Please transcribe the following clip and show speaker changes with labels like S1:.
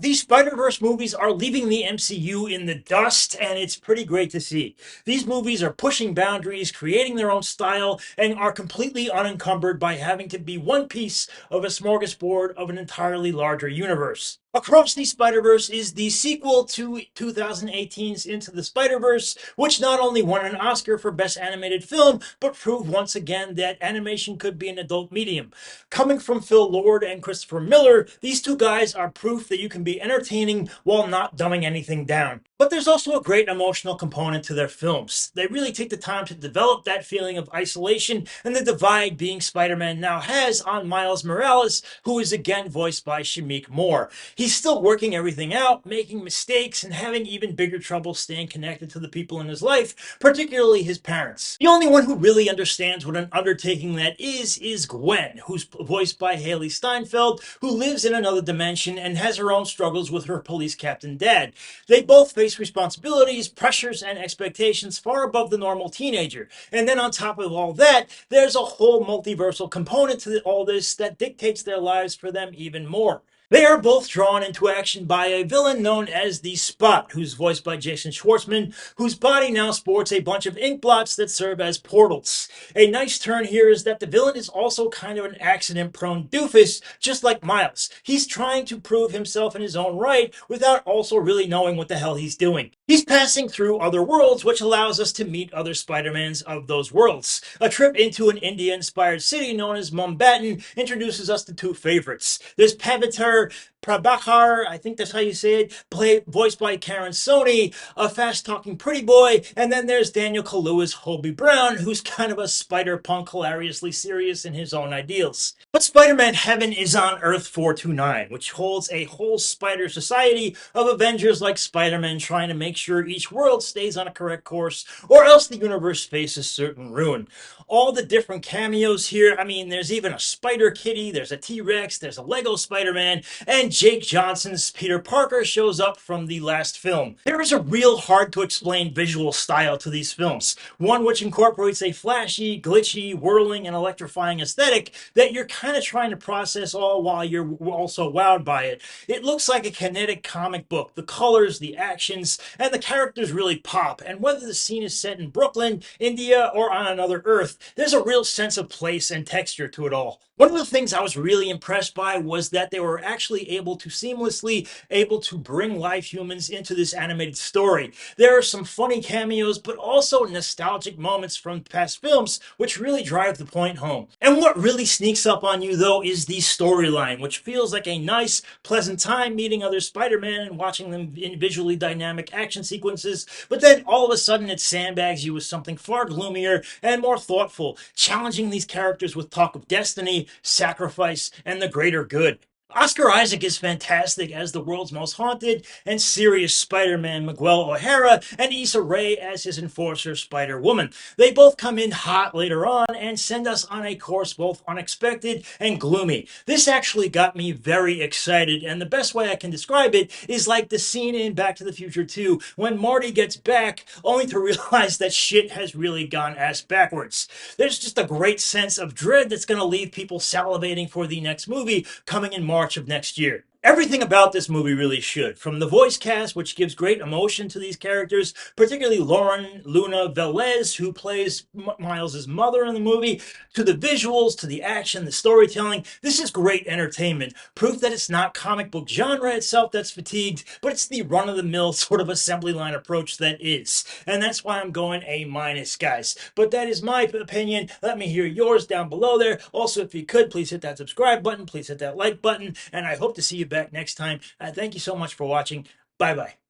S1: These Spider-Verse movies are leaving the MCU in the dust, and it's pretty great to see. These movies are pushing boundaries, creating their own style, and are completely unencumbered by having to be one piece of a smorgasbord of an entirely larger universe. Across the Spider-Verse is the sequel to 2018's Into the Spider-Verse, which not only won an Oscar for Best Animated Film, but proved once again that animation could be an adult medium. Coming from Phil Lord and Christopher Miller, these two guys are proof that you can be entertaining while not dumbing anything down. But there's also a great emotional component to their films. They really take the time to develop that feeling of isolation and the divide being Spider-Man now has on Miles Morales, who is again voiced by Shameik Moore. He's still working everything out, making mistakes, and having even bigger trouble staying connected to the people in his life, particularly his parents. The only one who really understands what an undertaking that is Gwen, who's voiced by Haley Steinfeld, who lives in another dimension and has her own struggles with her police captain dad. They both face responsibilities, pressures, and expectations far above the normal teenager. And then on top of all that, there's a whole multiversal component to all this that dictates their lives for them even more. They are both drawn into action by a villain known as the Spot, who's voiced by Jason Schwartzman, whose body now sports a bunch of ink blots that serve as portals. A nice turn here is that the villain is also kind of an accident-prone doofus, just like Miles. He's trying to prove himself in his own right without also really knowing what the hell he's doing. He's passing through other worlds, which allows us to meet other Spider-Mans of those worlds. A trip into an India-inspired city known as Mumbattan introduces us to two favorites. There's Pavitar Prabhakar, I think that's how you say it, voiced by Karen Sony, a fast-talking pretty boy, and then there's Daniel Kaluuya's Hobie Brown, who's kind of a spider-punk, hilariously serious in his own ideals. But Spider-Man Heaven is on Earth 429, which holds a whole spider society of Avengers like Spider-Man trying to make sure each world stays on a correct course, or else the universe faces certain ruin. All the different cameos here, I mean, there's even a Spider Kitty, there's a T-Rex, there's a Lego Spider-Man, and Jake Johnson's Peter Parker shows up from the last film. There is a real hard-to-explain visual style to these films, one which incorporates a flashy, glitchy, whirling, and electrifying aesthetic that you're kind of trying to process all while you're also wowed by it. It looks like a kinetic comic book. The colors, the actions, and the characters really pop, and whether the scene is set in Brooklyn, India, or on another Earth, there's a real sense of place and texture to it all. One of the things I was really impressed by was that they were actually able to seamlessly bring live humans into this animated story. There are some funny cameos, but also nostalgic moments from past films, which really drive the point home. And what really sneaks up on you, though, is the storyline, which feels like a nice, pleasant time meeting other Spider-Man and watching them in visually dynamic action sequences, but then all of a sudden it sandbags you with something far gloomier and more thoughtful, challenging these characters with talk of destiny, sacrifice, and the greater good. Oscar Isaac is fantastic as the world's most haunted and serious Spider-Man, Miguel O'Hara, and Issa Rae as his enforcer, Spider-Woman. They both come in hot later on and send us on a course both unexpected and gloomy. This actually got me very excited, and the best way I can describe it is like the scene in Back to the Future 2 when Marty gets back only to realize that shit has really gone ass backwards. There's just a great sense of dread that's going to leave people salivating for the next movie coming in March of next year. Everything about this movie really should. From the voice cast, which gives great emotion to these characters, particularly Lauren Luna Velez, who plays Miles' mother in the movie, to the visuals, to the action, the storytelling. This is great entertainment. Proof that it's not comic book genre itself that's fatigued, but it's the run-of-the-mill sort of assembly line approach that is. And that's why I'm going A-, guys. But that is my opinion. Let me hear yours down below there. Also, if you could, please hit that subscribe button, please hit that like button, and I hope to see you back next time. Thank you so much for watching. Bye-bye.